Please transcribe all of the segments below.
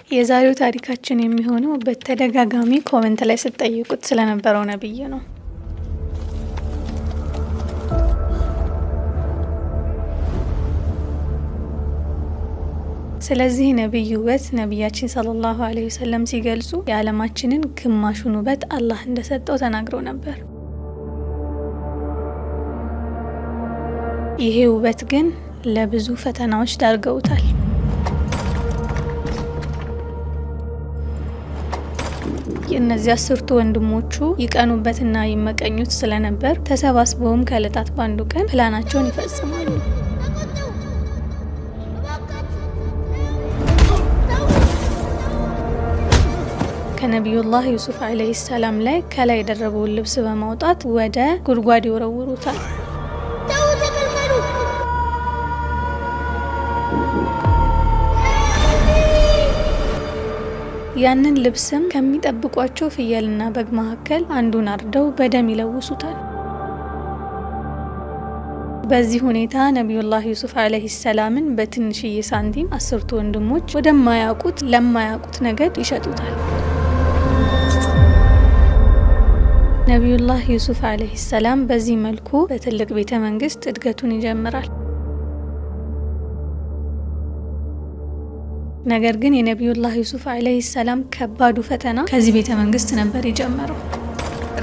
የዛሬው ታሪካችን የሚሆነው በተደጋጋሚ ኮሜንት ላይ ስትጠይቁት ስለነበረው ነብይ ነው። ስለዚህ ነብይ ውበት ነብያችን ሰለላሁ ዐለይሂ ወሰለም ሲገልጹ የዓለማችንን ግማሹን ውበት አላህ እንደሰጠው ተናግረው ነበር። ይሄ ውበት ግን ለብዙ ፈተናዎች ዳርገውታል። የእነዚህ 10ቱ ወንድሞቹ ይቀኑበትና ይመቀኙት ስለነበር ተሰባስበውም ከዕለታት ባንዱ ቀን ፕላናቸውን ይፈጽማሉ። ከነቢዩላህ ዩሱፍ ዐለይሂ ሰላም ላይ ከላይ የደረበውን ልብስ በማውጣት ወደ ጉድጓድ ይወረውሩታል። ያንን ልብስም ከሚጠብቋቸው ፍየልና በግ መካከል አንዱን አርደው በደም ይለውሱታል። በዚህ ሁኔታ ነቢዩላህ ዩሱፍ ዐለይሂ ሰላምን በትንሽዬ ሳንቲም 10ቱ ወንድሞች ወደማያውቁት ለማያውቁት ነገድ ይሸጡታል። ነቢዩላህ ዩሱፍ ዐለይሂ ሰላም በዚህ መልኩ በትልቅ ቤተ መንግስት እድገቱን ይጀምራል። ነገር ግን የነቢዩላህ ዩሱፍ ዐለይሂ ሰላም ከባዱ ፈተና ከዚህ ቤተ መንግስት ነበር የጀመረው።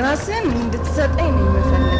ራስን እንድትሰጠኝ ነው የምፈልገው።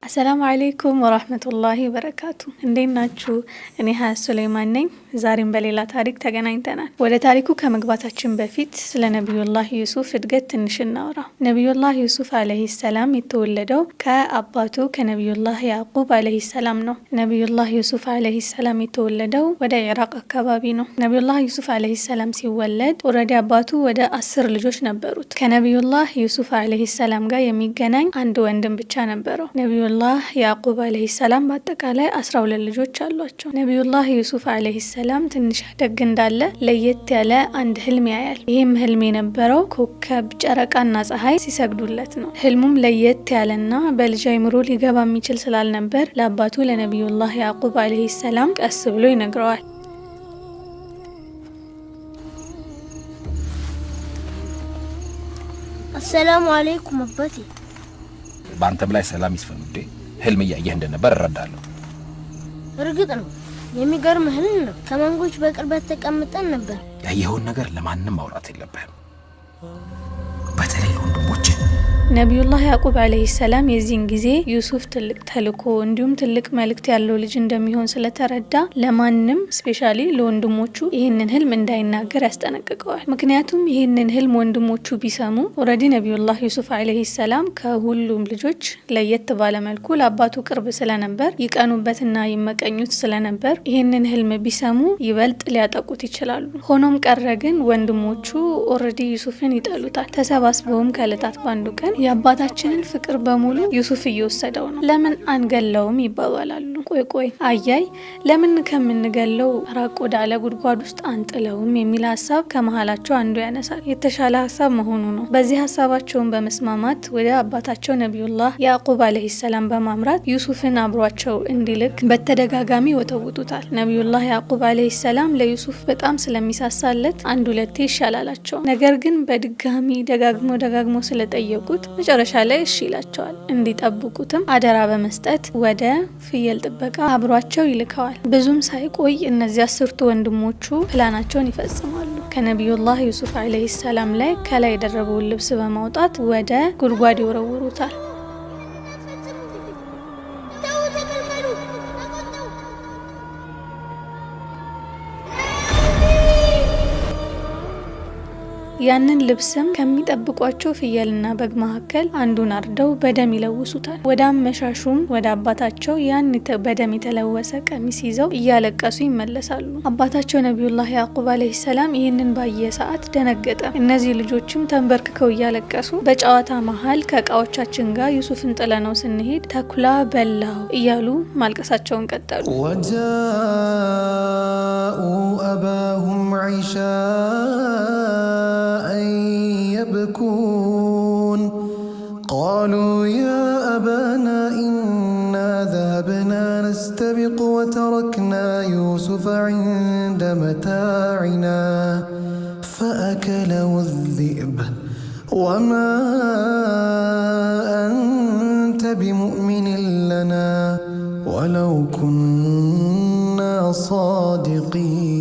አሰላሙ አለይኩም ወራህመቱላሂ ወበረካቱ። እንዴት ናችሁ? እኔ ሀያት ሱለይማን ነኝ። ዛሬም በሌላ ታሪክ ተገናኝተናል። ወደ ታሪኩ ከመግባታችን በፊት ስለ ነቢዩላህ ዩሱፍ እድገት ትንሽ እናውራ። ነቢዩላህ ዩሱፍ ዐለይሂ ሰላም የተወለደው ከአባቱ ከነቢዩላህ ያዕቁብ ዐለይሂ ሰላም ነው። ነቢዩላህ ዩሱፍ ዐለይሂ ሰላም የተወለደው ወደ ኢራቅ አካባቢ ነው። ነቢዩላህ ዩሱፍ ዐለይሂ ሰላም ሲወለድ ኦልሬዲ አባቱ ወደ 10 ልጆች ነበሩት። ከነቢዩላህ ዩሱፍ ዐለይሂ ሰላም ጋር የሚገናኝ አንድ ወንድም ብቻ ነበረው። ነቢዩላህ ያዕቁብ ዐለይሂ ሰላም በአጠቃላይ 12 ልጆች አሏቸው። ነቢዩላህ ዩሱፍ ዐለይሂ ሰላም ትንሽ አደግ እንዳለ ለየት ያለ አንድ ህልም ያያል። ይህም ህልም የነበረው ኮከብ፣ ጨረቃና ፀሐይ ሲሰግዱለት ነው። ህልሙም ለየት ያለና በልጅ አይምሮ ሊገባ የሚችል ስላልነበር ለአባቱ ለነቢዩላህ ያዕቁብ ዐለይሂ ሰላም ቀስ ብሎ ይነግረዋል። አሰላሙ አለይኩም አባቴ። በአንተም ላይ ሰላም ይስፈን ውዴ። ህልም እያየህ እንደነበር እረዳለሁ። እርግጥ ነው የሚገርም ህልም ነው። ከመንጎች በቅርበት ተቀምጠን ነበር። ያየኸውን ነገር ለማንም ማውራት የለብህም፣ በተለይ ለወንድሞች። ነቢዩላህ ያዕቁብ ዐለይሂ ሰላም የዚህን ጊዜ ዩሱፍ ትልቅ ተልእኮ እንዲሁም ትልቅ መልእክት ያለው ልጅ እንደሚሆን ስለተረዳ ለማንም ስፔሻሊ ለወንድሞቹ ይህንን ህልም እንዳይናገር ያስጠነቅቀዋል። ምክንያቱም ይህንን ህልም ወንድሞቹ ቢሰሙ ኦልሬዲ ነቢዩላህ ዩሱፍ ዐለይሂ ሰላም ከሁሉም ልጆች ለየት ባለ መልኩ ለአባቱ ቅርብ ስለነበር ይቀኑበትና ይመቀኙት ስለነበር ይህንን ህልም ቢሰሙ ይበልጥ ሊያጠቁት ይችላሉ። ሆኖም ቀረ ግን ወንድሞቹ ኦልሬዲ ዩሱፍን ይጠሉታል። ተሰባስበውም ከዕለታት ባንዱ ቀን የአባታችንን ፍቅር በሙሉ ዩሱፍ እየወሰደው ነው፣ ለምን አንገለውም ይባባላሉ። ቆይ አያይ ለምን ከምንገለው ራቅ ወዳለ ጉድጓድ ውስጥ አንጥለውም የሚል ሀሳብ ከመሀላቸው አንዱ ያነሳል። የተሻለ ሀሳብ መሆኑ ነው። በዚህ ሀሳባቸውን በመስማማት ወደ አባታቸው ነቢዩላህ ያዕቁብ ዐለይሂ ሰላም በማምራት ዩሱፍን አብሯቸው እንዲልክ በተደጋጋሚ ይወተውቱታል። ነቢዩላህ ያዕቁብ ዐለይሂ ሰላም ለዩሱፍ በጣም ስለሚሳሳለት አንድ ሁለቴ ይሻላላቸው። ነገር ግን በድጋሚ ደጋግሞ ስለጠየቁት መጨረሻ ላይ እሺ ይላቸዋል። እንዲጠብቁትም አደራ በመስጠት ወደ ፍየል ጥበቃ አብሯቸው ይልከዋል። ብዙም ሳይቆይ እነዚህ 10ቱ ወንድሞቹ ፕላናቸውን ይፈጽማሉ። ከነቢዩላህ ዩሱፍ ዐለይሂ ሰላም ላይ ከላይ የደረበውን ልብስ በማውጣት ወደ ጉድጓድ ይወረውሩታል። ያንን ልብስም ከሚጠብቋቸው ፍየልና በግ መካከል አንዱን አርደው በደም ይለውሱታል። ወደ አመሻሹም ወደ አባታቸው ያን በደም የተለወሰ ቀሚስ ይዘው እያለቀሱ ይመለሳሉ። አባታቸው ነቢዩላህ ያዕቁብ ዐለይሂ ሰላም ይህንን ባየ ሰዓት ደነገጠ። እነዚህ ልጆችም ተንበርክከው እያለቀሱ በጨዋታ መሀል ከእቃዎቻችን ጋር ዩሱፍን ጥለነው ስንሄድ ተኩላ በላው እያሉ ማልቀሳቸውን ቀጠሉ። ወጃኡ አባሁም ዒሻ يبكون يوسف عند متاعنا فأكله الذئب وما أنت بمؤمن لنا ولو كنا صادقين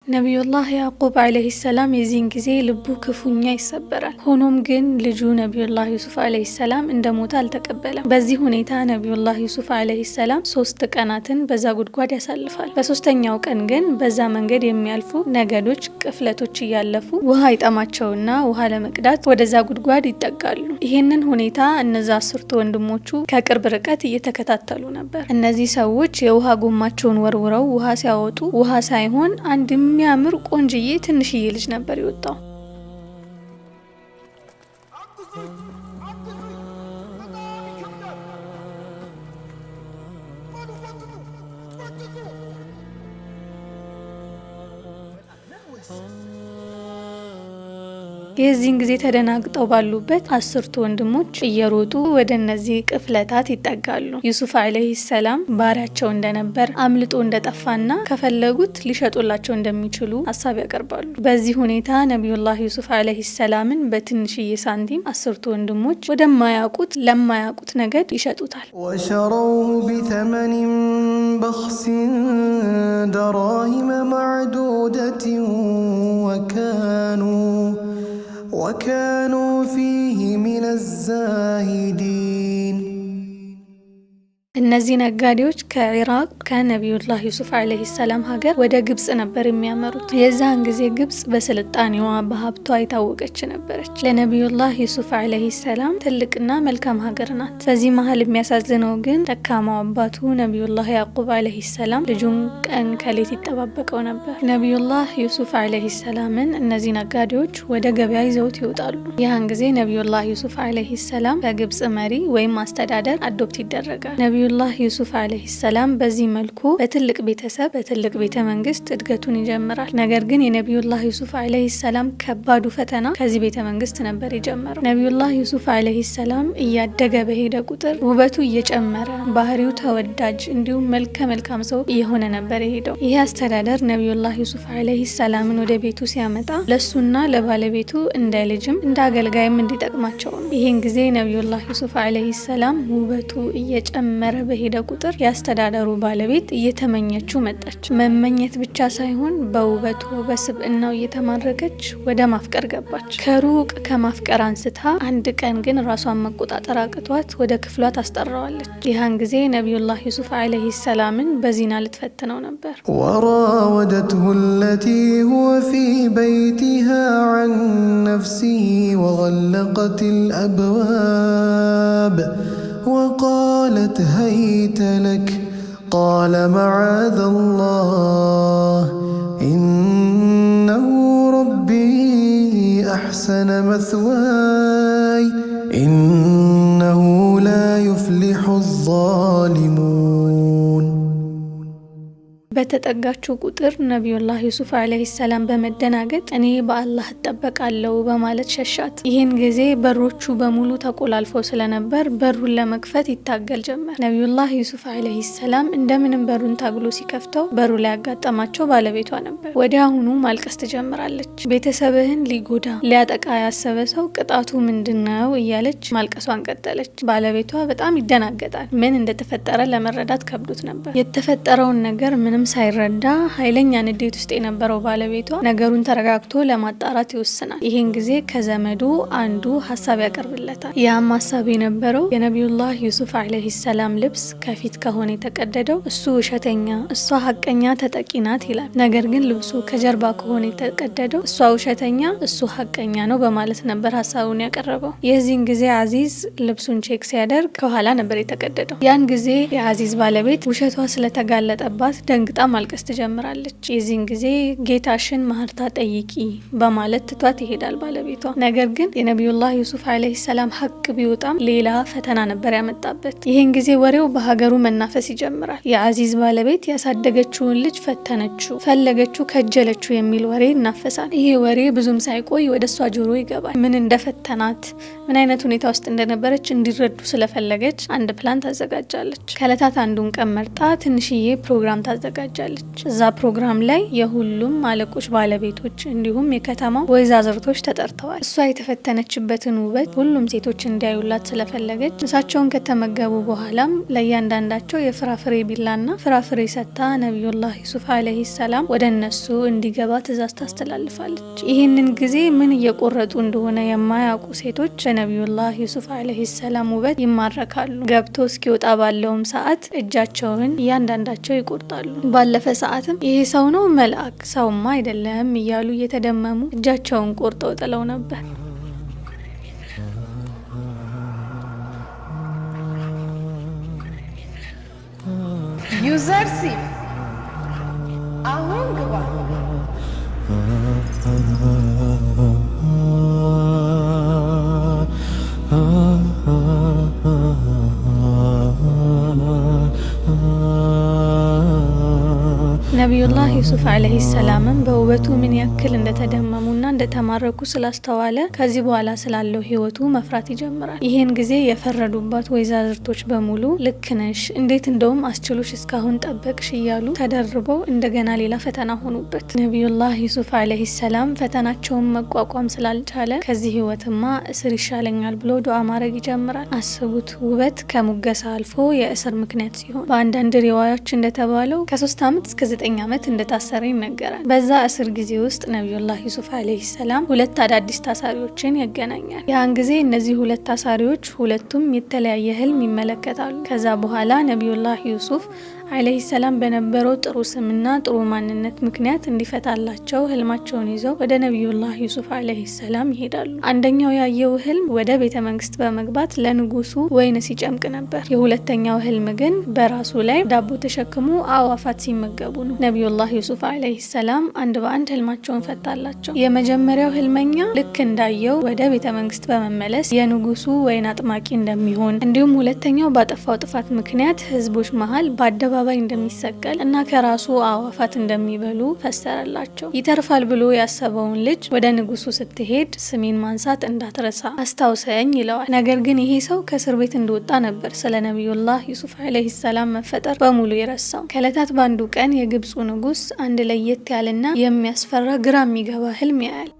ነቢዩላህ ያዕቁብ አለይሂ ሰላም የዚህን ጊዜ ልቡ ክፉኛ ይሰበራል። ሆኖም ግን ልጁ ነቢዩላህ ዩሱፍ አለይሂ ሰላም እንደሞተ አልተቀበለም። በዚህ ሁኔታ ነቢዩላህ ዩሱፍ አለይሂ ሰላም 3 ቀናትን በዛ ጉድጓድ ያሳልፋል። በሶስተኛው ቀን ግን በዛ መንገድ የሚያልፉ ነገዶች፣ ቅፍለቶች እያለፉ ውሃ ይጠማቸውና ውሃ ለመቅዳት ወደዛ ጉድጓድ ይጠጋሉ። ይህንን ሁኔታ እነዛ 10 ወንድሞቹ ከቅርብ ርቀት እየተከታተሉ ነበር። እነዚህ ሰዎች የውሃ ጎማቸውን ወርውረው ውሃ ሲያወጡ ውሃ ሳይሆን አንድ የሚያምር ቆንጅዬ ትንሽዬ ልጅ ነበር የወጣው። የዚህን ጊዜ ተደናግጠው ባሉበት 10 ወንድሞች እየሮጡ ወደ እነዚህ ቅፍለታት ይጠጋሉ። ዩሱፍ አለይሂ ሰላም ባሪያቸው እንደነበር አምልጦ እንደጠፋና ከፈለጉት ሊሸጡላቸው እንደሚችሉ ሐሳብ ያቀርባሉ። በዚህ ሁኔታ ነቢዩላህ ዩሱፍ አለይሂ ሰላምን በትንሽዬ ሳንቲም 10 ወንድሞች ወደማያውቁት ለማያውቁት ነገድ ይሸጡታል። وشروه بثمن بخس دراهم معدودة وكانوا فيه من الزاهدين እነዚህ ነጋዴዎች ከኢራቅ ከነቢዩላህ ዩሱፍ አለይሂ ሰላም ሀገር ወደ ግብጽ ነበር የሚያመሩት። የዛን ጊዜ ግብጽ በስልጣኔዋ በሀብቷ የታወቀች ነበረች። ለነቢዩላህ ዩሱፍ አለይሂ ሰላም ትልቅና መልካም ሀገር ናት። በዚህ መሀል የሚያሳዝነው ግን ደካማው አባቱ ነቢዩላህ ያዕቁብ አለይሂ ሰላም ልጁን ቀን ከሌት ይጠባበቀው ነበር። ነቢዩላህ ዩሱፍ አለይሂ ሰላምን እነዚህ ነጋዴዎች ወደ ገበያ ይዘውት ይወጣሉ። ያን ጊዜ ነቢዩላህ ዩሱፍ አለይሂ ሰላም በግብጽ መሪ ወይም አስተዳደር አዶፕት ይደረጋል። ነቢዩላህ ዩሱፍ አለይሂ ሰላም በዚህ መልኩ በትልቅ ቤተሰብ በትልቅ ቤተ መንግስት እድገቱን ይጀምራል። ነገር ግን የነቢዩላህ ዩሱፍ አለይሂ ሰላም ከባዱ ፈተና ከዚህ ቤተ መንግስት ነበር የጀመረው። ነቢዩላህ ዩሱፍ አለይሂ ሰላም እያደገ በሄደ ቁጥር ውበቱ እየጨመረ ባህሪው ተወዳጅ እንዲሁም መልካም ሰው እየሆነ ነበር የሄደው። ይህ አስተዳደር ነቢዩላህ ዩሱፍ አለይሂ ሰላምን ወደ ቤቱ ሲያመጣ ለሱና ለባለቤቱ እንደ ልጅም እንደ አገልጋይም እንዲጠቅማቸው ነው። ይህን ጊዜ ነቢዩላህ ዩሱፍ አለይሂ ሰላም ውበቱ እየጨመረ በሄደ ቁጥር ያስተዳደሩ ባለቤት እየተመኘችው መጣች። መመኘት ብቻ ሳይሆን በውበቱ በስብዕናው እየተማረከች ወደ ማፍቀር ገባች። ከሩቅ ከማፍቀር አንስታ አንድ ቀን ግን ራሷን መቆጣጠር አቅቷት ወደ ክፍሏ ታስጠራዋለች። ይህን ጊዜ ነቢዩላህ ዩሱፍ አለይሂ ሰላምን በዚና ልትፈትነው ነበር። وراودته التي هو في بيتها عن نفسه وغلقت الأبواب وقالت هيت لك قال معاذ الله إنه ربي أحسن مثواي إنه لا يفلح الظالمون በተጠጋችው ቁጥር ነቢዩላህ ዩሱፍ አለይሂ ሰላም በመደናገጥ እኔ በአላህ እጠበቃለሁ በማለት ሸሻት። ይህን ጊዜ በሮቹ በሙሉ ተቆላልፈው ስለነበር በሩን ለመክፈት ይታገል ጀመር። ነቢዩላህ ዩሱፍ አለይሂ ሰላም እንደምንም በሩን ታግሎ ሲከፍተው በሩ ላይ ያጋጠማቸው ባለቤቷ ነበር። ወዲያውኑ ማልቀስ ትጀምራለች። ቤተሰብህን ሊጎዳ ሊያጠቃ ያሰበ ሰው ቅጣቱ ምንድነው እያለች ማልቀሷን ቀጠለች። ባለቤቷ በጣም ይደናገጣል። ምን እንደተፈጠረ ለመረዳት ከብዶት ነበር። የተፈጠረውን ነገር ምንም ሳይረዳ ኃይለኛ ንዴት ውስጥ የነበረው ባለቤቷ ነገሩን ተረጋግቶ ለማጣራት ይወስናል። ይህን ጊዜ ከዘመዱ አንዱ ሀሳብ ያቀርብለታል። ያም ሀሳብ የነበረው የነቢዩላህ ዩሱፍ አለይሂ ሰላም ልብስ ከፊት ከሆነ የተቀደደው እሱ ውሸተኛ እሷ ሀቀኛ ተጠቂ ናት ይላል። ነገር ግን ልብሱ ከጀርባ ከሆነ የተቀደደው እሷ ውሸተኛ እሱ ሀቀኛ ነው በማለት ነበር ሀሳቡን ያቀረበው። የዚህን ጊዜ አዚዝ ልብሱን ቼክ ሲያደርግ ከኋላ ነበር የተቀደደው። ያን ጊዜ የአዚዝ ባለቤት ውሸቷ ስለተጋለጠባት ደንግጣ ደንግጣ ማልቀስ ትጀምራለች። የዚህን ጊዜ ጌታሽን ማህርታ ጠይቂ በማለት ትቷት ይሄዳል ባለቤቷ። ነገር ግን የነቢዩላህ ዩሱፍ አለይሂ ሰላም ሀቅ ቢወጣም ሌላ ፈተና ነበር ያመጣበት። ይህን ጊዜ ወሬው በሀገሩ መናፈስ ይጀምራል። የአዚዝ ባለቤት ያሳደገችውን ልጅ ፈተነችው፣ ፈለገችው፣ ከጀለችው የሚል ወሬ ይናፈሳል። ይሄ ወሬ ብዙም ሳይቆይ ወደ እሷ ጆሮ ይገባል። ምን እንደፈተናት ምን አይነት ሁኔታ ውስጥ እንደነበረች እንዲረዱ ስለፈለገች አንድ ፕላን ታዘጋጃለች። ከለታት አንዱን ቀን መርጣ ትንሽዬ ፕሮግራም ታዘጋጃለች። እዛ ፕሮግራም ላይ የሁሉም አለቆች ባለቤቶች እንዲሁም የከተማው ወይዛዝርቶች ተጠርተዋል። እሷ የተፈተነችበትን ውበት ሁሉም ሴቶች እንዲያዩላት ስለፈለገች እሳቸውን ከተመገቡ በኋላም ለእያንዳንዳቸው የፍራፍሬ ቢላና ፍራፍሬ ሰጥታ ነቢዩላህ ዩሱፍ አለይሂ ሰላም ወደ እነሱ እንዲገባ ትእዛዝ ታስተላልፋለች። ይህንን ጊዜ ምን እየቆረጡ እንደሆነ የማያውቁ ሴቶች በነቢዩላህ ዩሱፍ አለይሂ ሰላም ውበት ይማረካሉ። ገብቶ እስኪወጣ ባለውም ሰዓት እጃቸውን እያንዳንዳቸው ይቆርጣሉ። ባለፈ ሰዓትም ይሄ ሰው ነው መልአክ ሰውማ አይደለም እያሉ እየተደመሙ እጃቸውን ቆርጠው ጥለው ነበር። ዩዘር ሲፍ አሁን ግባ። ነቢዩላህ ዩሱፍ አለይሂ ሰላምን በውበቱ ምን ያክል እንደተደመሙና እንደተማረኩ ስላስተዋለ ከዚህ በኋላ ስላለው ህይወቱ መፍራት ይጀምራል። ይሄን ጊዜ የፈረዱባት ወይዛዝርቶች በሙሉ ልክ ነሽ፣ እንዴት እንደውም አስችሎሽ እስካሁን ጠበቅሽ እያሉ ተደርበው እንደገና ሌላ ፈተና ሆኑበት። ነቢዩላህ ዩሱፍ አለይሂ ሰላም ፈተናቸውን መቋቋም ስላልቻለ ከዚህ ህይወትማ እስር ይሻለኛል ብሎ ዱዓ ማድረግ ይጀምራል። አስቡት፣ ውበት ከሙገሳ አልፎ የእስር ምክንያት ሲሆን በአንዳንድ ሪዋያዎች እንደተባለው ከ3 ዓመት እስከ 9 ዓመት እንደታሰረ ይነገራል። በዛ እስር ጊዜ ውስጥ ነቢዩላህ ዩሱፍ አለይሂ ሰላም 2 አዳዲስ ታሳሪዎችን ያገናኛል። ያን ጊዜ እነዚህ 2 ታሳሪዎች ሁለቱም የተለያየ ህልም ይመለከታሉ። ከዛ በኋላ ነቢዩላህ ዩሱፍ አለይሂ ሰላም በነበረው ጥሩ ስምና ጥሩ ማንነት ምክንያት እንዲፈታላቸው ህልማቸውን ይዘው ወደ ነቢዩላህ ዩሱፍ አለይሂ ሰላም ይሄዳሉ። አንደኛው ያየው ህልም ወደ ቤተ መንግስት በመግባት ለንጉሱ ወይን ሲጨምቅ ነበር። የሁለተኛው ህልም ግን በራሱ ላይ ዳቦ ተሸክሞ አዋፋት ሲመገቡ ነው። ነቢዩላህ ዩሱፍ አለይሂ ሰላም አንድ በአንድ ህልማቸውን ፈታላቸው። የመጀመሪያው ህልመኛ ልክ እንዳየው ወደ ቤተ መንግስት በመመለስ የንጉሱ ወይን አጥማቂ እንደሚሆን እንዲሁም ሁለተኛው ባጠፋው ጥፋት ምክንያት ህዝቦች መሀል በአደባባይ እንደሚሰቀል እና ከራሱ አዋፋት እንደሚበሉ ፈሰረላቸው። ይተርፋል ብሎ ያሰበውን ልጅ ወደ ንጉሱ ስትሄድ ስሜን ማንሳት እንዳትረሳ አስታውሰኝ ይለዋል። ነገር ግን ይሄ ሰው ከእስር ቤት እንደወጣ ነበር ስለ ነቢዩላህ ዩሱፍ አለይሂ ሰላም መፈጠር በሙሉ የረሳው። ከዕለታት ባንዱ ቀን የግብፁ ንጉስ አንድ ለየት ያለና የሚያስፈራ ግራ የሚገባ ህልም ያያል።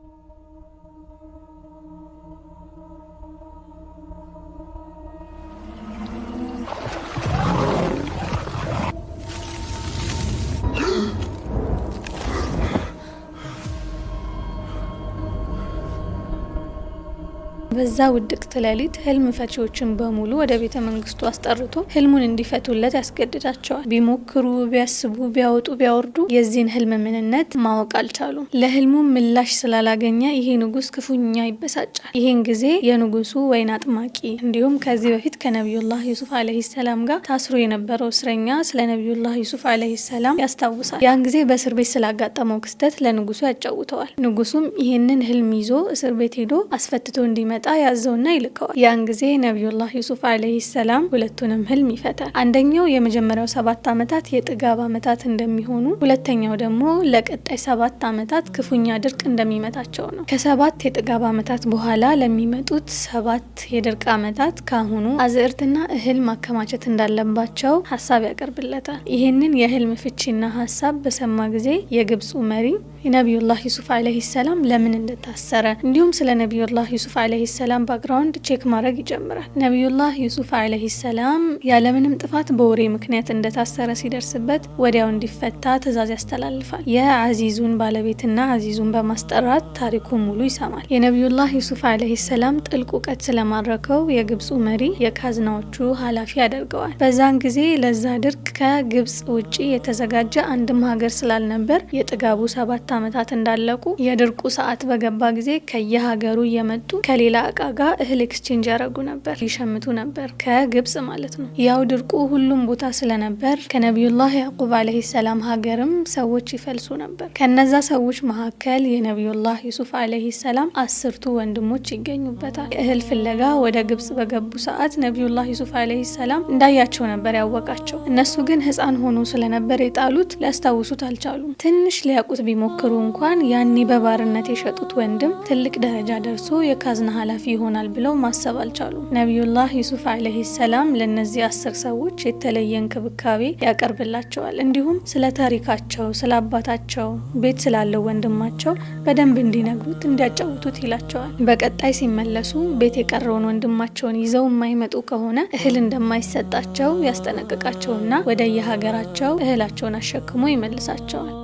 በዛ ውድቅት ሌሊት ህልም ፈቺዎችን በሙሉ ወደ ቤተ መንግስቱ አስጠርቶ ህልሙን እንዲፈቱለት ያስገድዳቸዋል። ቢሞክሩ፣ ቢያስቡ፣ ቢያወጡ ቢያወርዱ የዚህን ህልም ምንነት ማወቅ አልቻሉም። ለህልሙ ምላሽ ስላላገኘ ይሄ ንጉስ ክፉኛ ይበሳጫል። ይሄን ጊዜ የንጉሱ ወይን አጥማቂ እንዲሁም ከዚህ በፊት ከነቢዩላህ ዩሱፍ አለይሂ ሰላም ጋር ታስሮ የነበረው እስረኛ ስለ ነቢዩላህ ዩሱፍ አለይሂ ሰላም ያስታውሳል። ያን ጊዜ በእስር ቤት ስላጋጠመው ክስተት ለንጉሱ ያጫውተዋል። ንጉሱም ይሄንን ህልም ይዞ እስር ቤት ሄዶ አስፈትቶ እንዲመጣ ያዘውና ይልከዋል። ያን ጊዜ ነቢዩላህ ዩሱፍ አለይሂ ሰላም ሁለቱንም ህልም ይፈታል። አንደኛው የመጀመሪያው 7 ዓመታት የጥጋብ ዓመታት እንደሚሆኑ፣ ሁለተኛው ደግሞ ለቀጣይ 7 ዓመታት ክፉኛ ድርቅ እንደሚመታቸው ነው። ከ7 የጥጋብ ዓመታት በኋላ ለሚመጡት 7 የድርቅ ዓመታት ካሁኑ አዝዕርትና እህል ማከማቸት እንዳለባቸው ሀሳብ ያቀርብለታል። ይህንን የህልም ፍቺና ሀሳብ በሰማ ጊዜ የግብፁ መሪ የነቢዩላህ ዩሱፍ አለይሂ ሰላም ለምን እንደታሰረ እንዲሁም ስለ ነቢዩላህ ዩሱፍ አለይሂ ሰላም ባክግራውንድ ቼክ ማድረግ ይጀምራል። ነቢዩላህ ዩሱፍ አለይሂ ሰላም ያለምንም ጥፋት በወሬ ምክንያት እንደታሰረ ሲደርስበት ወዲያው እንዲፈታ ትእዛዝ ያስተላልፋል። የአዚዙን ባለቤትና አዚዙን በማስጠራት ታሪኩን ሙሉ ይሰማል። የነቢዩላህ ዩሱፍ አለይሂ ሰላም ጥልቅ እውቀት ስለማድረከው የግብፁ መሪ የካዝናዎቹ ኃላፊ ያደርገዋል። በዛን ጊዜ ለዛ ድርቅ ከግብፅ ውጪ የተዘጋጀ አንድም ሀገር ስላልነበር የጥጋቡ 7 ዓመታት እንዳለቁ የድርቁ ሰዓት በገባ ጊዜ ከየሀገሩ እየመጡ ከሌላ እቃ ጋር እህል ኤክስቼንጅ ያደርጉ ነበር፣ ይሸምቱ ነበር፣ ከግብጽ ማለት ነው። ያው ድርቁ ሁሉም ቦታ ስለነበር ከነቢዩላህ ያዕቁብ አለይሂ ሰላም ሀገርም ሰዎች ይፈልሱ ነበር። ከነዛ ሰዎች መካከል የነቢዩላህ ዩሱፍ አለይሂ ሰላም 10ቱ ወንድሞች ይገኙበታል። እህል ፍለጋ ወደ ግብጽ በገቡ ሰዓት ነቢዩላህ ዩሱፍ አለይሂ ሰላም እንዳያቸው ነበር ያወቃቸው። እነሱ ግን ህፃን ሆኖ ስለነበር የጣሉት ሊያስታውሱት አልቻሉም። ትንሽ ሊያውቁት ቢሞክሩ እንኳን ያኔ በባርነት የሸጡት ወንድም ትልቅ ደረጃ ደርሶ የካዝና ኃላፊ ይሆናል ብለው ማሰብ አልቻሉም። ነቢዩላህ ዩሱፍ አለይሂ ሰላም ለነዚህ 10 ሰዎች የተለየ እንክብካቤ ያቀርብላቸዋል። እንዲሁም ስለ ታሪካቸው፣ ስለ አባታቸው፣ ቤት ስላለው ወንድማቸው በደንብ እንዲነግሩት እንዲያጫውቱት ይላቸዋል። በቀጣይ ሲመለሱ ቤት የቀረውን ወንድማቸውን ይዘው የማይመጡ ከሆነ እህል እንደማይሰጣቸው ያስጠነቅቃቸውና ወደ የሀገራቸው እህላቸውን አሸክሞ ይመልሳቸዋል።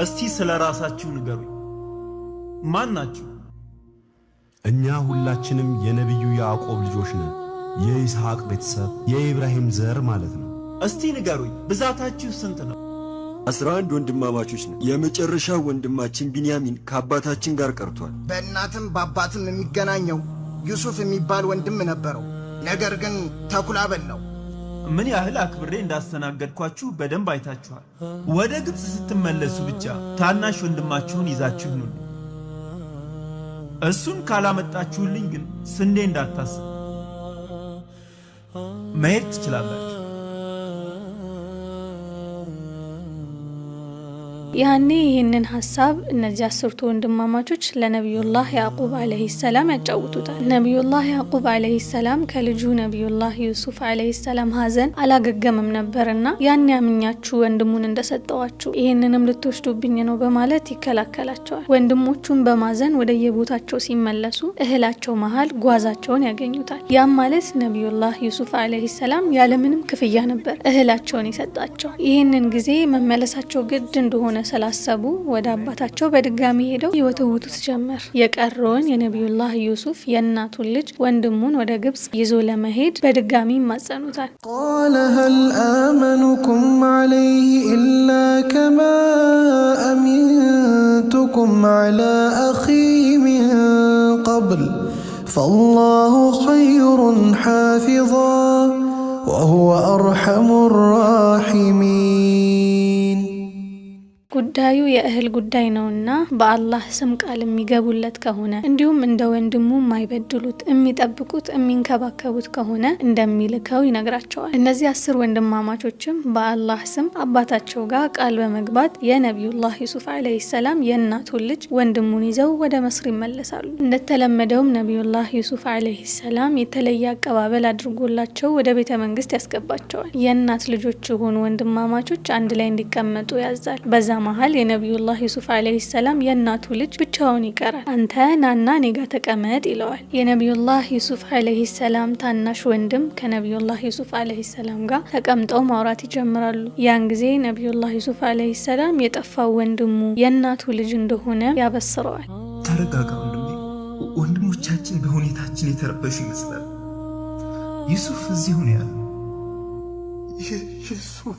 እስቲ ስለ ራሳችሁ ንገሩኝ። ማን ናችሁ? እኛ ሁላችንም የነቢዩ ያዕቆብ ልጆች ነን። የይስሐቅ ቤተሰብ የኢብራሂም ዘር ማለት ነው። እስቲ ንገሩኝ፣ ብዛታችሁ ስንት ነው? 11 ወንድማማቾች ነን። የመጨረሻው ወንድማችን ቢንያሚን ከአባታችን ጋር ቀርቷል። በእናትም በአባትም የሚገናኘው ዩሱፍ የሚባል ወንድም ነበረው፣ ነገር ግን ተኩላ በላው። ምን ያህል አክብሬ እንዳስተናገድኳችሁ በደንብ አይታችኋል። ወደ ግብጽ ስትመለሱ ብቻ ታናሽ ወንድማችሁን ይዛችሁ ኑ። እሱን ካላመጣችሁልኝ ግን ስንዴ እንዳታስብ፣ መሄድ ትችላላችሁ። ያኔ ይህንን ሐሳብ እነዚህ 10ቱ ወንድማማቾች ለነቢዩላህ ያዕቁብ አለይሂ ሰላም ያጫውቱታል። ነቢዩላህ ያዕቁብ አለይሂ ሰላም ከልጁ ነቢዩላህ ዩሱፍ አለይሂ ሰላም ሀዘን አላገገመም ነበርና ያን ያምኛችሁ ወንድሙን እንደሰጠዋችሁ ይህንንም ልትወስዱብኝ ነው በማለት ይከላከላቸዋል። ወንድሞቹን በማዘን ወደ የቦታቸው ሲመለሱ እህላቸው መሃል ጓዛቸውን ያገኙታል። ያም ማለት ነቢዩላህ ዩሱፍ አለይሂ ሰላም ያለምንም ክፍያ ነበር እህላቸውን የሰጣቸው። ይህንን ጊዜ መመለሳቸው ግድ እንደሆነ ስላሰቡ ወደ አባታቸው በድጋሚ ሄደው ይወተውቱት ጀመር። የቀረውን የነቢዩላህ ዩሱፍ የእናቱን ልጅ ወንድሙን ወደ ግብጽ ይዞ ለመሄድ በድጋሚ ይማጸኑታል። ቃለ ሀል አመኑኩም ዐለይሂ ኢላ ከማ አሚንቱኩም ዐላ አኺ ሚን ቀብል ፈላሁ ኸይሩን ሐፊዛ ወሁወ አርሐሙ ራሒሚን። ጉዳዩ የእህል ጉዳይ ነውና በአላህ ስም ቃል የሚገቡለት ከሆነ እንዲሁም እንደ ወንድሙ የማይበድሉት የሚጠብቁት የሚንከባከቡት ከሆነ እንደሚልከው ይነግራቸዋል። እነዚህ 10 ወንድማማቾችም በአላህ ስም አባታቸው ጋር ቃል በመግባት የነቢዩላህ ዩሱፍ አለይሂ ሰላም የእናቱን ልጅ ወንድሙን ይዘው ወደ መስር ይመለሳሉ። እንደተለመደውም ነቢዩላህ ዩሱፍ አለይሂ ሰላም የተለየ አቀባበል አድርጎላቸው ወደ ቤተ መንግስት ያስገባቸዋል። የእናት ልጆች የሆኑ ወንድማማቾች አንድ ላይ እንዲቀመጡ ያዛል። በዛ መሃል የነቢዩላህ ዩሱፍ አለይሂ ሰላም የእናቱ ልጅ ብቻውን ይቀራል። አንተ ናና ኔጋ ተቀመጥ ይለዋል። የነቢዩላህ ዩሱፍ አለይሂ ሰላም ታናሽ ወንድም ከነቢዩላህ ዩሱፍ አለይሂ ሰላም ጋር ተቀምጠው ማውራት ይጀምራሉ። ያን ጊዜ ነቢዩላህ ዩሱፍ አለይሂ ሰላም የጠፋው ወንድሙ የእናቱ ልጅ እንደሆነ ያበስረዋል። ተረጋጋ ወንድሜ፣ ወንድሞቻችን በሁኔታችን የተረበሹ ይመስላል። ዩሱፍ እዚህ ሆነ ያለ ዩሱፍ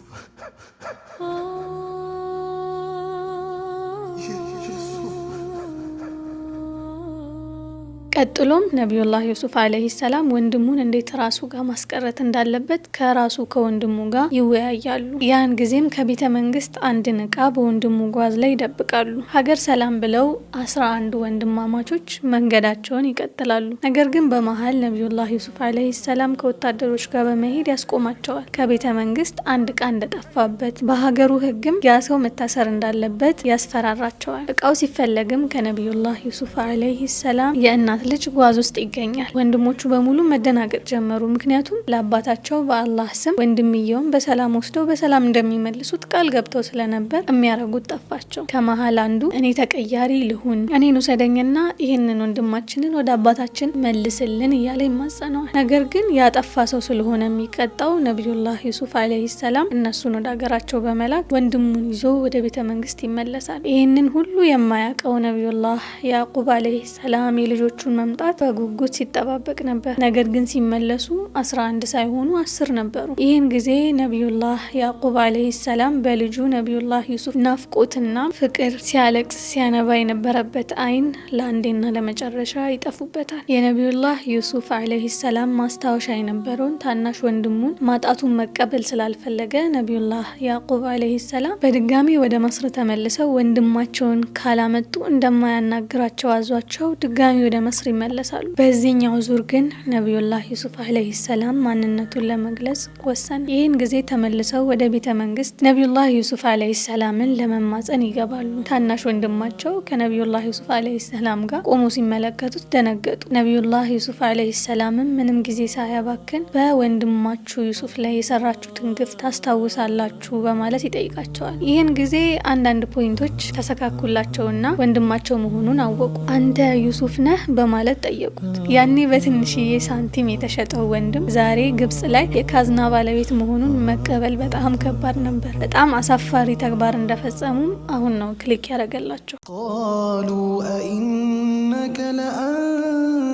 ቀጥሎም ነቢዩላህ ዩሱፍ አለይሂ ሰላም ወንድሙን እንዴት ራሱ ጋር ማስቀረት እንዳለበት ከራሱ ከወንድሙ ጋር ይወያያሉ። ያን ጊዜም ከቤተ መንግስት አንድ እቃ በወንድሙ ጓዝ ላይ ይደብቃሉ። ሀገር ሰላም ብለው 11 ወንድማማቾች መንገዳቸውን ይቀጥላሉ። ነገር ግን በመሃል ነቢዩላህ ዩሱፍ አለይሂ ሰላም ከወታደሮች ጋር በመሄድ ያስቆማቸዋል። ከቤተ መንግስት አንድ እቃ እንደጠፋበት በሀገሩ ሕግም ያ ሰው መታሰር እንዳለበት ያስፈራራቸዋል። እቃው ሲፈለግም ከነቢዩላህ ዩሱፍ አለይሂ ሰላም የእናት ልጅ ጓዝ ውስጥ ይገኛል። ወንድሞቹ በሙሉ መደናገጥ ጀመሩ። ምክንያቱም ለአባታቸው በአላህ ስም ወንድምየውን በሰላም ወስደው በሰላም እንደሚመልሱት ቃል ገብተው ስለነበር የሚያረጉት ጠፋቸው። ከመሃል አንዱ እኔ ተቀያሪ ልሁን፣ እኔን ውሰደኝና ይህንን ወንድማችንን ወደ አባታችን መልስልን እያለ ይማጸነዋል። ነገር ግን ያጠፋ ሰው ስለሆነ የሚቀጣው ነቢዩላህ ዩሱፍ አለይሂ ሰላም እነሱን ወደ ሀገራቸው በመላክ ወንድሙን ይዞ ወደ ቤተ መንግስት ይመለሳል። ይህንን ሁሉ የማያውቀው ነቢዩላህ ያዕቁብ አለይሂ ሰላም የልጆቹን መምጣት በጉጉት ሲጠባበቅ ነበር። ነገር ግን ሲመለሱ 11 ሳይሆኑ 10 ነበሩ። ይህን ጊዜ ነቢዩላህ ያዕቁብ አለይሂ ሰላም በልጁ ነቢዩላህ ዩሱፍ ናፍቆትና ፍቅር ሲያለቅስ ሲያነባ የነበረበት አይን ለአንዴና ለመጨረሻ ይጠፉበታል። የነቢዩላህ ዩሱፍ አለይሂ ሰላም ማስታወሻ የነበረውን ታናሽ ወንድሙን ማጣቱን መቀበል ስላልፈለገ ነቢዩላህ ያዕቁብ አለይሂ ሰላም በድጋሚ ወደ መስር ተመልሰው ወንድማቸውን ካላመጡ እንደማያናግራቸው አዟቸው ድጋሚ ወደ መስር ይመለሳሉ። በዚህኛው ዙር ግን ነቢዩላህ ዩሱፍ አለይሂ ሰላም ማንነቱን ለመግለጽ ወሰነ። ይህን ጊዜ ተመልሰው ወደ ቤተ መንግስት ነቢዩላህ ዩሱፍ አለይሂ ሰላምን ለመማጸን ይገባሉ። ታናሽ ወንድማቸው ከነቢዩላህ ዩሱፍ አለይሂ ሰላም ጋር ቆሞ ሲመለከቱት ደነገጡ። ነቢዩላህ ዩሱፍ አለይሂ ሰላምም ምንም ጊዜ ሳያባክን በወንድማችሁ ዩሱፍ ላይ የሰራችሁትን ግፍ ታስታውሳላችሁ በማለት ይጠይቃቸዋል። ይህን ጊዜ አንዳንድ ፖይንቶች ተሰካኩላቸውና ወንድማቸው መሆኑን አወቁ። አንተ ዩሱፍ ነህ በማለት ጠየቁት። ያኔ በትንሽዬ ሳንቲም የተሸጠው ወንድም ዛሬ ግብጽ ላይ የካዝና ባለቤት መሆኑን መቀበል በጣም ከባድ ነበር። በጣም አሳፋሪ ተግባር እንደፈጸሙም አሁን ነው ክሊክ ያደረገላቸው። ቃሉ አኢነከ ለአንተ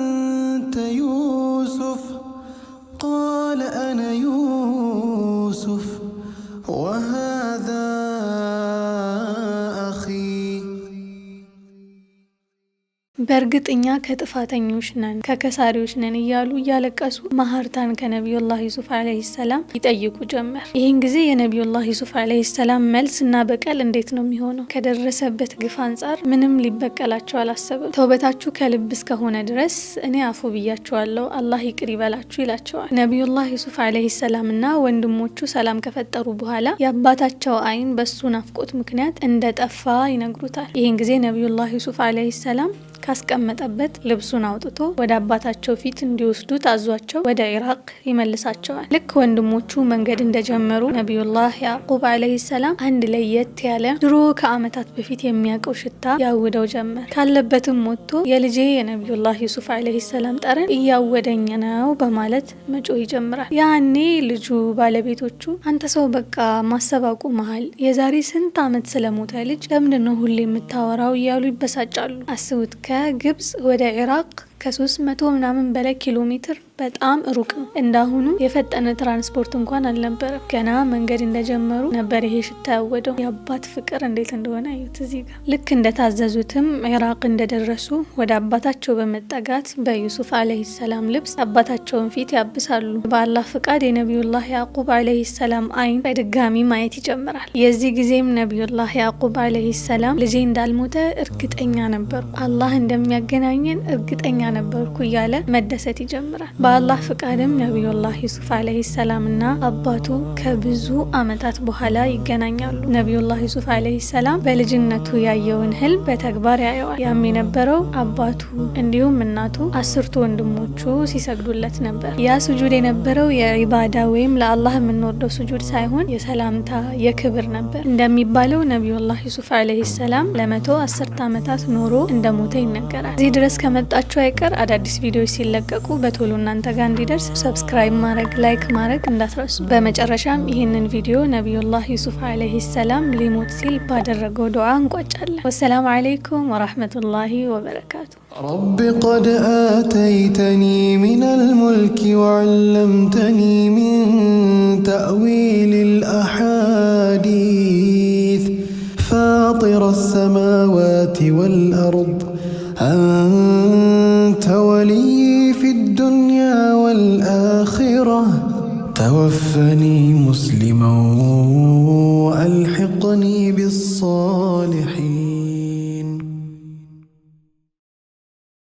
ዩሱፍ ቃለ አነ ዩሱፍ ወሃዛ አኺ። በእርግጥኛ ከጥፋተኞች ነን ከከሳሪዎች ነን እያሉ እያለቀሱ ማህርታን ከነቢዩላህ ዩሱፍ አለይሂ ሰላም ይጠይቁ ጀመር። ይህን ጊዜ የነቢዩላህ ዩሱፍ አለይሂ ሰላም መልስ እና በቀል እንዴት ነው የሚሆነው? ከደረሰበት ግፍ አንጻር ምንም ሊበቀላቸው አላሰበም። ተውበታችሁ ከልብ እስከሆነ ድረስ እኔ አፉ ብያችኋለሁ፣ አላህ ይቅር ይበላችሁ ይላቸዋል። ነቢዩላህ ዩሱፍ አለይሂ ሰላም እና ወንድሞቹ ሰላም ከፈጠሩ በኋላ የአባታቸው አይን በሱ ናፍቆት ምክንያት እንደጠፋ ይነግሩታል። ይህን ጊዜ ነቢዩላህ ዩሱፍ አለይሂ ሰላም ካስቀመጠበት ልብሱን አውጥቶ ወደ አባታቸው ፊት እንዲወስዱት አዟቸው ወደ ኢራቅ ይመልሳቸዋል። ልክ ወንድሞቹ መንገድ እንደጀመሩ ነቢዩላህ ያዕቁብ አለይሂ ሰላም አንድ ለየት ያለ ድሮ ከአመታት በፊት የሚያውቀው ሽታ ያውደው ጀመር። ካለበትም ወጥቶ የልጄ የነቢዩላህ ዩሱፍ አለይሂ ሰላም ጠረን እያወደኝ ነው በማለት መጮህ ይጀምራል። ያኔ ልጁ ባለቤቶቹ አንተ ሰው በቃ ማሰባቁ መሃል የዛሬ ስንት አመት ስለሞተ ልጅ ለምንድነው ሁሌ የምታወራው እያሉ ይበሳጫሉ። አስቡት ከግብጽ ወደ ኢራቅ ከ300 ምናምን በላይ ኪሎ ሜትር በጣም ሩቅ ነው። እንዳሁኑ የፈጠነ ትራንስፖርት እንኳን አልነበረም። ገና መንገድ እንደጀመሩ ነበር ይሄ ሽታ ያወደው። የአባት ፍቅር እንዴት እንደሆነ አዩት እዚህ ጋር። ልክ እንደታዘዙትም ኢራቅ እንደደረሱ ወደ አባታቸው በመጠጋት በዩሱፍ አለይሂ ሰላም ልብስ አባታቸውን ፊት ያብሳሉ። በአላህ ፍቃድ የነቢዩላህ ያዕቁብ አለይሂ ሰላም አይን በድጋሚ ማየት ይጀምራል። የዚህ ጊዜም ነቢዩላህ ያዕቁብ አለይሂ ሰላም ልጄ እንዳልሞተ እርግጠኛ ነበርኩ፣ አላህ እንደሚያገናኘን እርግጠኛ ነበርኩ እያለ መደሰት ይጀምራል። በአላህ ፍቃድም ነቢዩላህ ዩሱፍ አለይሂ ሰላምና አባቱ ከብዙ አመታት በኋላ ይገናኛሉ። ነቢዩላህ ዩሱፍ አለይሂ ሰላም በልጅነቱ ያየውን ህልም በተግባር ያየዋል። ያም የነበረው አባቱ እንዲሁም እናቱ 10 ወንድሞቹ ሲሰግዱለት ነበር። ያ ስጁድ የነበረው የኢባዳ ወይም ለአላህ የምንወደው ስጁድ ሳይሆን የሰላምታ የክብር ነበር። እንደሚባለው ነቢዩላህ ዩሱፍ አለይሂ ሰላም ለ110 አመታት ኖሮ እንደሞተ ይነገራል። እዚህ ድረስ ከመጣችሁ አይቀር አዳዲስ ቪዲዮዎች ሲለቀቁ በቶሎ እናንተ ጋር እንዲደርስ ሰብስክራይብ ማድረግ ላይክ ማድረግ እንዳትረሱ። በመጨረሻም ይህንን ቪዲዮ ነቢዩላህ ዩሱፍ አለይሂ ሰላም ሊሞት ሲል ባደረገው ዱዓ እንቋጫለን። ወሰላሙ አለይኩም ወራህመቱላሂ ወበረካቱ። رب قد آتيتني من الملك وعلمتني من تأويل الأحاديث فاطر السماوات والأرض أنت ولي في الدنيا والآخرة توفني مسلما وألحقني بالصالحين.